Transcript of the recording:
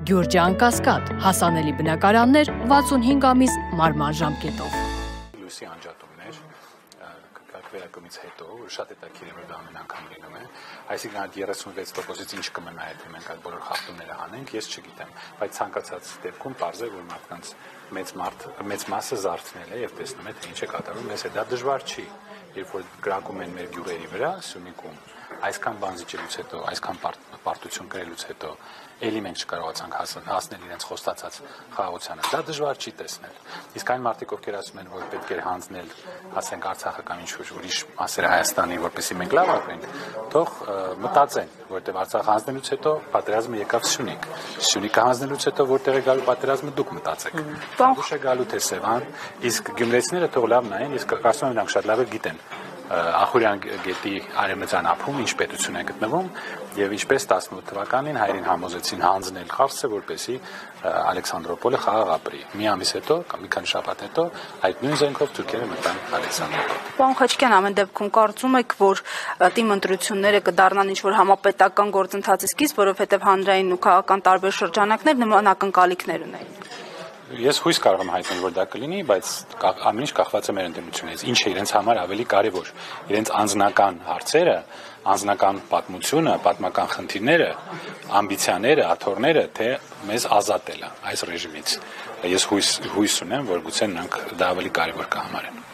Գյուրջան Կասկադ, հասանելի բնակարաններ 65 ամիս մարման ժամկետով։ Լույսի անջատումներ, վերակումից հետո, շատ հետաքրքիր է, որ դա ամեն անգամ լինում է, այսինքն այդ 36%-ից ինչ կմնա, եթե մենք այդ բոլոր խախտումները հանենք, ես չգիտեմ, բայց ցանկացած դեպքում պարզ է, որ մարդկանց մեծ մասը զարթնել է եւ տեսնում է, թե ինչ է կատարվում, մեզ է դա դժվար չի, երբ որ գրակում են մեր գյուղերի վրա, Սյունիքում, այսքան բան զիջելուց հետո, այսքան պարտություն կրելուց հետո, էլի մենք չկարողացանք հասնել իրենց խոստացած խաղաղությանը, դա դժվար չի տեսնել, իսկ այն մարդիկ, ովքեր ասում են, որ պետք է հանձնել, ասենք Արցախը կամ ինչ-որ ուրիշ մասերը Հայաստանի, որպեսզի մենք լավ ապրենք, թող մտածեն, որտեղ Արցախը հանձնելուց հետո պատերազմը եկավ Սյունիք, Սյունիքը հանձնելուց հետո որտեղ է գալու պատերազմը դուք մտածեք, ուշ է գալու թե Սևան, իսկ գյումրեցիները թող լավ նայեն, իսկ կարծում եմ նրանք շատ լավ գիտեն Ախուրյան գետի արևմտյան ափում ինչ պետություն է գտնվում եւ ինչպես 18 թվականին հայերին համոզեցին հանձնել Խարսը, որպեսզի Ալեքսանդրոպոլը խաղաղ ապրի։ Մի ամիս հետո կամ մի քանի շաբաթ հետո այդ նույն զենքով թուրքերը մտան Ալեքսանդրոպոլ։ Պարոն Խաչիկյան, ամեն դեպքում կարծում եք, որ թիմ ընտրությունները կդառնան ինչ-որ համապետական գործընթացի սկիզբ, որովհետեւ հանրային ու քաղաքական տարբեր շրջանակներ նման ակնկալիքներ ունեն։ Ես հույս կարող եմ հայտնել, որ դա կլինի, բայց ամեն ինչ կախված է մեր ընտրությունից։ Ինչ է իրենց համար ավելի կարևոր։ Իրենց անձնական հարցերը, անձնական պատմությունը, պատմական խնդիրները, ամբիցիաները, աթոռները, թե մեզ ազատելը այս ռեժիմից։ Ես հույս ունեմ, որ գուցե նրանք դա ավելի կարևոր կհամարեն։